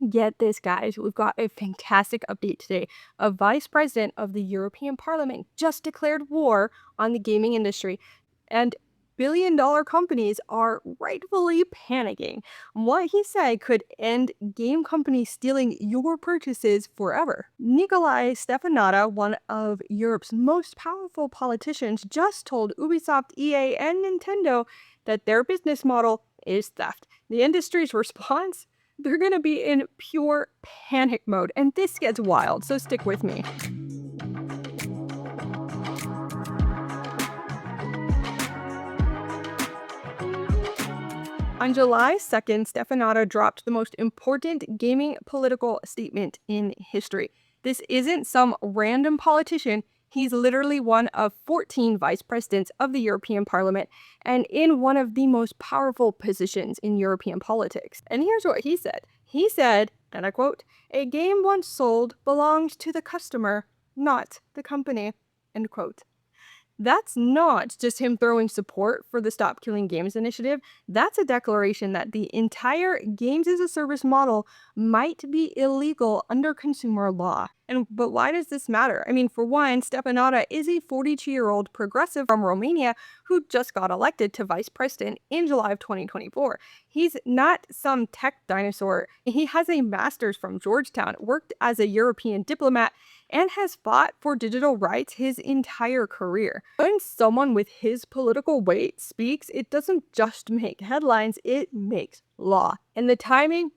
Get this, guys. We've got a fantastic update today. A vice president of the European Parliament just declared war on the gaming industry, and billion-dollar companies are rightfully panicking. What he said could end game companies stealing your purchases forever. Nicolae Ștefănuță, one of Europe's most powerful politicians, just told Ubisoft, EA, and Nintendo that their business model is theft. The industry's response? They're going to be in pure panic mode, and this gets wild, so stick with me. On July 2nd, Ștefănuță dropped the most important gaming political statement in history. This isn't some random politician. He's literally one of 14 vice presidents of the European Parliament and in one of the most powerful positions in European politics. And here's what he said. He said, and I quote, "A game once sold belongs to the customer, not the company," end quote. That's not just him throwing support for the Stop Killing Games initiative. That's a declaration that the entire games as a service model might be illegal under consumer law. But why does this matter? I mean, for one, Ștefănuță is a 42-year-old progressive from Romania who just got elected to vice president in July of 2024. He's not some tech dinosaur. He has a master's from Georgetown, worked as a European diplomat, and has fought for digital rights his entire career. When someone with his political weight speaks, it doesn't just make headlines, it makes law. And the timing,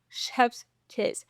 chef's kiss.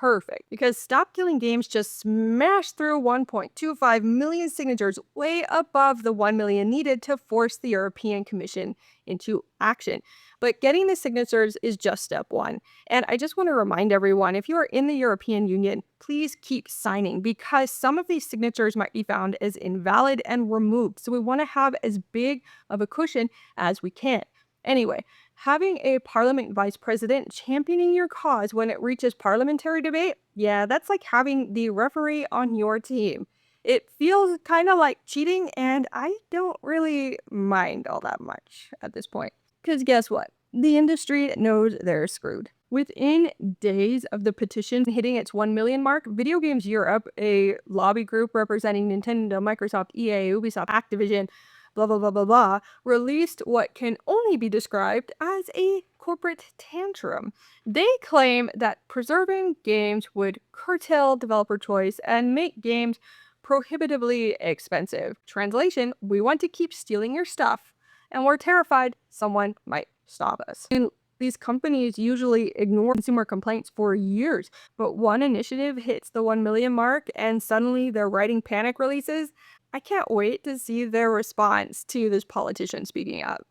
Perfect, because Stop Killing Games just smashed through 1.25 million signatures, way above the 1 million needed to force the European Commission into action. But getting the signatures is just step one. And I just want to remind everyone, if you are in the European Union, please keep signing, because some of these signatures might be found as invalid and removed. So we want to have as big of a cushion as we can. Anyway, having a parliament vice president championing your cause when it reaches parliamentary debate, yeah, that's like having the referee on your team. It feels kind of like cheating, and I don't really mind all that much at this point. Because guess what? The industry knows they're screwed. Within days of the petition hitting its 1 million mark, Video Games Europe, a lobby group representing Nintendo, Microsoft, EA, Ubisoft, Activision, blah, blah, blah, blah, blah, released what can only be described as a corporate tantrum. They claim that preserving games would curtail developer choice and make games prohibitively expensive. Translation, we want to keep stealing your stuff, and we're terrified someone might stop us. And these companies usually ignore consumer complaints for years, but one initiative hits the 1 million mark and suddenly they're writing panic releases. I can't wait to see their response to this politician speaking up.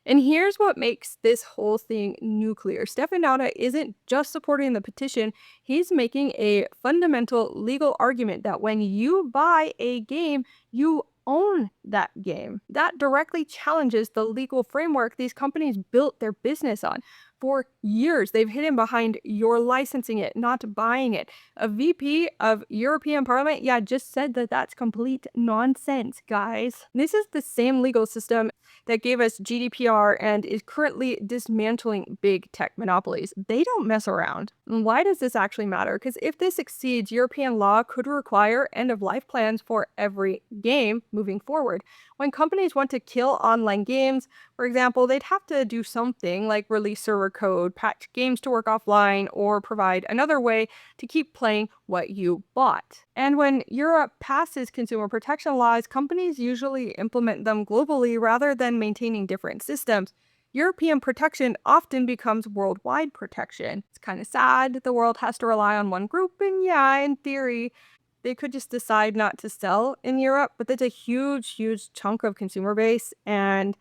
And here's what makes this whole thing nuclear. Ștefănuță isn't just supporting the petition, he's making a fundamental legal argument that when you buy a game, you own that game. That directly challenges the legal framework these companies built their business on. For years, they've hidden behind "you're licensing it, not buying it." A VP of European Parliament, just said that that's complete nonsense, guys. This is the same legal system that gave us GDPR and is currently dismantling big tech monopolies. They don't mess around. And why does this actually matter? Because if this succeeds, European law could require end-of-life plans for every game moving forward. When companies want to kill online games, for example, they'd have to do something like release server code, patch games to work offline, or provide another way to keep playing what you bought. And when Europe passes consumer protection laws, companies usually implement them globally rather than maintaining different systems. European protection often becomes worldwide protection. It's kind of sad that the world has to rely on one group, and in theory, they could just decide not to sell in Europe, but that's a huge, huge chunk of consumer base, and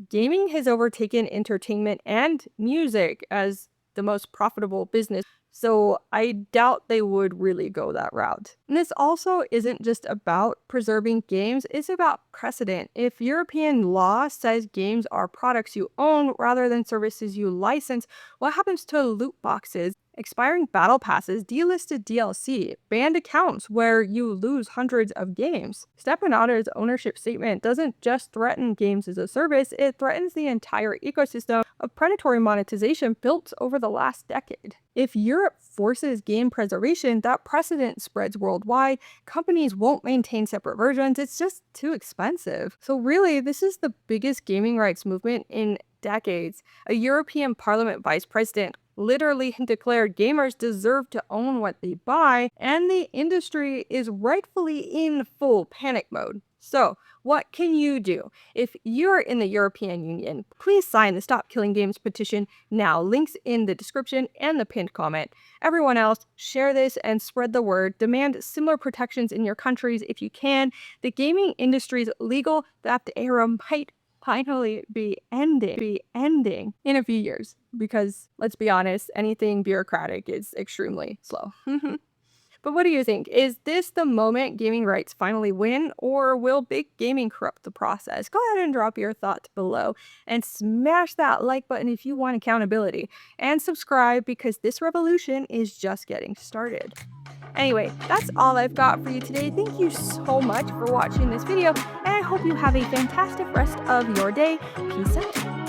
gaming has overtaken entertainment and music as the most profitable business, so I doubt they would really go that route. And this also isn't just about preserving games, it's about precedent. If European law says games are products you own rather than services you license, what happens to loot boxes expiring battle passes, delisted DLC, banned accounts where you lose hundreds of games. Ștefănuță's ownership statement doesn't just threaten games as a service, it threatens the entire ecosystem of predatory monetization built over the last decade. If Europe forces game preservation, that precedent spreads worldwide. Companies won't maintain separate versions, it's just too expensive. So really, this is the biggest gaming rights movement in decades. A European Parliament vice president literally declared gamers deserve to own what they buy, and the industry is rightfully in full panic mode. So, what can you do? If you're in the European Union, please sign the Stop Killing Games petition now. Links in the description and the pinned comment. Everyone else, share this and spread the word. Demand similar protections in your countries if you can. The gaming industry's legal theft era might finally be ending in a few years, because let's be honest, anything bureaucratic is extremely slow. But what do you think? Is this the moment gaming rights finally win, or will big gaming corrupt the process? Go ahead and drop your thoughts below and smash that like button if you want accountability, and subscribe because this revolution is just getting started. Anyway, that's all I've got for you today. Thank you so much for watching this video, and I hope you have a fantastic rest of your day. Peace out.